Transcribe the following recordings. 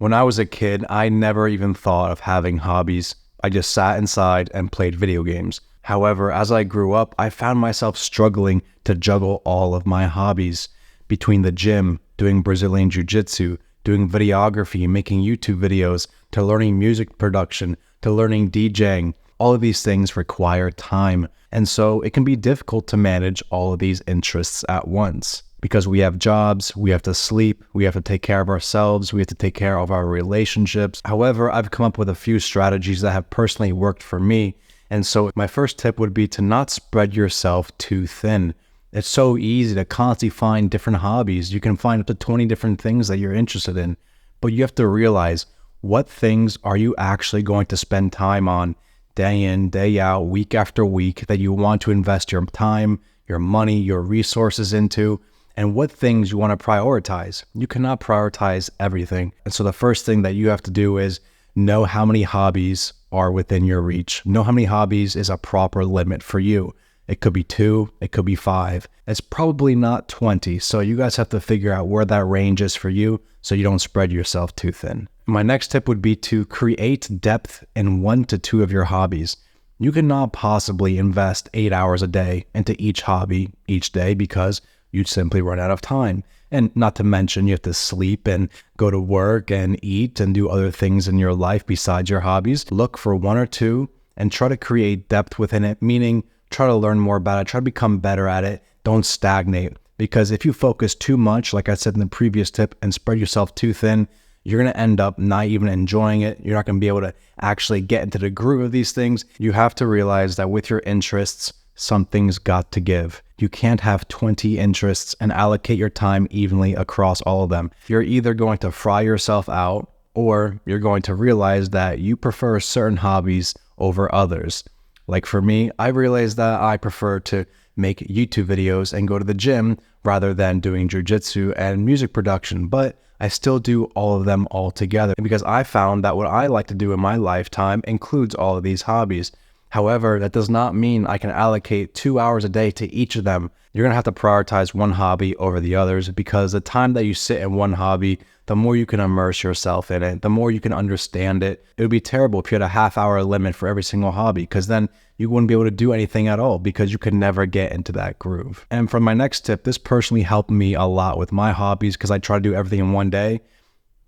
When I was a kid, I never even thought of having hobbies. I just sat inside and played video games. However, as I grew up, I found myself struggling to juggle all of my hobbies. Between the gym, doing Brazilian Jiu-Jitsu, doing videography, making YouTube videos, to learning music production, to learning DJing, all of these things require time. And so it can be difficult to manage all of these interests at once. Because we have jobs, we have to sleep, we have to take care of ourselves, we have to take care of our relationships. However, I've come up with a few strategies that have personally worked for me. And so my first tip would be to not spread yourself too thin. It's so easy to constantly find different hobbies. You can find up to 20 different things that you're interested in. But you have to realize, what things are you actually going to spend time on day in, day out, week after week, that you want to invest your time, your money, your resources into? And what things you want to prioritize. You cannot prioritize everything. And so the first thing that you have to do is know how many hobbies are within your reach. Know how many hobbies is a proper limit for you. It could be 2, it could be 5. It's probably not 20. So you guys have to figure out where that range is for you so you don't spread yourself too thin. My next tip would be to create depth in 1 to 2 of your hobbies. You cannot possibly invest 8 hours a day into each hobby each day because you'd simply run out of time. And not to mention, you have to sleep and go to work and eat and do other things in your life besides your hobbies. Look for 1 or 2 and try to create depth within it, meaning try to learn more about it, try to become better at it. Don't stagnate. Because if you focus too much, like I said in the previous tip, and spread yourself too thin, you're going to end up not even enjoying it. You're not going to be able to actually get into the groove of these things. You have to realize that with your interests, something's got to give. You can't have 20 interests and allocate your time evenly across all of them. You're either going to fry yourself out, or you're going to realize that you prefer certain hobbies over others. Like for me, I realized that I prefer to make YouTube videos and go to the gym rather than doing jiu-jitsu and music production, but I still do all of them all together because I found that what I like to do in my lifetime includes all of these hobbies. However, that does not mean I can allocate 2 hours a day to each of them. You're going to have to prioritize one hobby over the others because the time that you sit in one hobby, the more you can immerse yourself in it, the more you can understand it. It would be terrible if you had a half-hour limit for every single hobby because then you wouldn't be able to do anything at all because you could never get into that groove. And for my next tip, this personally helped me a lot with my hobbies because I try to do everything in one day.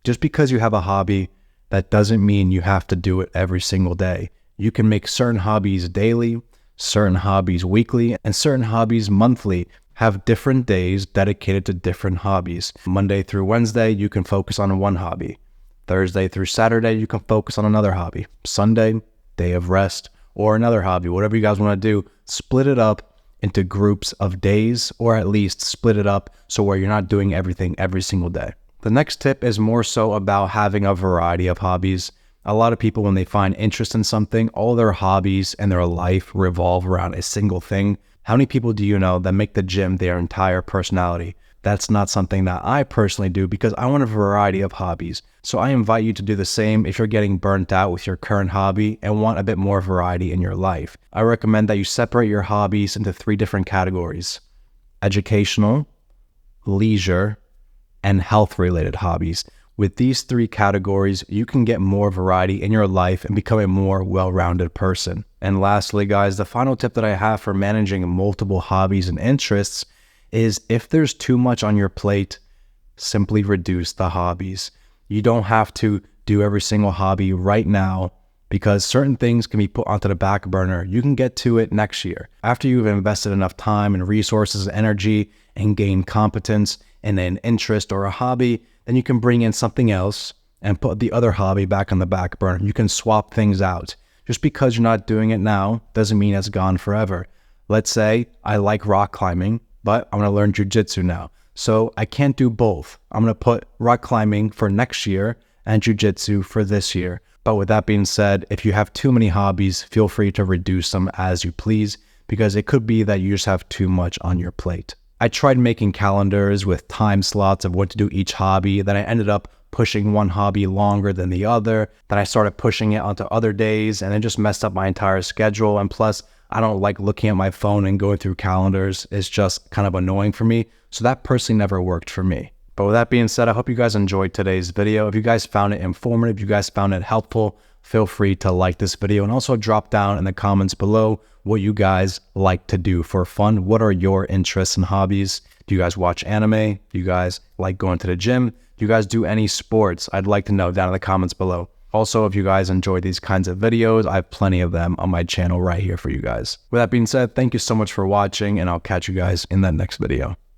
Just because you have a hobby, that doesn't mean you have to do it every single day. You can make certain hobbies daily, certain hobbies weekly, and certain hobbies monthly. Have different days dedicated to different hobbies. Monday through Wednesday, you can focus on one hobby. Thursday through Saturday, you can focus on another hobby. Sunday, day of rest, or another hobby. Whatever you guys want to do, split it up into groups of days, or at least split it up so where you're not doing everything every single day. The next tip is more so about having a variety of hobbies. A lot of people, when they find interest in something, all their hobbies and their life revolve around a single thing. How many people do you know that make the gym their entire personality? That's not something that I personally do because I want a variety of hobbies. So I invite you to do the same if you're getting burnt out with your current hobby and want a bit more variety in your life. I recommend that you separate your hobbies into 3 different categories: educational, leisure, and health-related hobbies. With these 3 categories, you can get more variety in your life and become a more well-rounded person. And lastly, guys, the final tip that I have for managing multiple hobbies and interests is if there's too much on your plate, simply reduce the hobbies. You don't have to do every single hobby right now because certain things can be put onto the back burner. You can get to it next year. After you've invested enough time and resources and energy and gained competence in an interest or a hobby, then you can bring in something else and put the other hobby back on the back burner. You can swap things out. Just because you're not doing it now doesn't mean it's gone forever. Let's say I like rock climbing, but I'm going to learn jiu-jitsu now. So I can't do both. I'm going to put rock climbing for next year and jiu-jitsu for this year. But with that being said, if you have too many hobbies, feel free to reduce them as you please because it could be that you just have too much on your plate. I tried making calendars with time slots of what to do each hobby. Then I ended up pushing one hobby longer than the other. Then I started pushing it onto other days and it just messed up my entire schedule. And plus, I don't like looking at my phone and going through calendars. It's just kind of annoying for me. So that personally never worked for me. But with that being said, I hope you guys enjoyed today's video. If you guys found it informative, if you guys found it helpful, feel free to like this video and also drop down in the comments below what you guys like to do for fun. What are your interests and hobbies? Do you guys watch anime? Do you guys like going to the gym? Do you guys do any sports? I'd like to know down in the comments below. Also, if you guys enjoy these kinds of videos, I have plenty of them on my channel right here for you guys. With that being said, thank you so much for watching, and I'll catch you guys in that next video.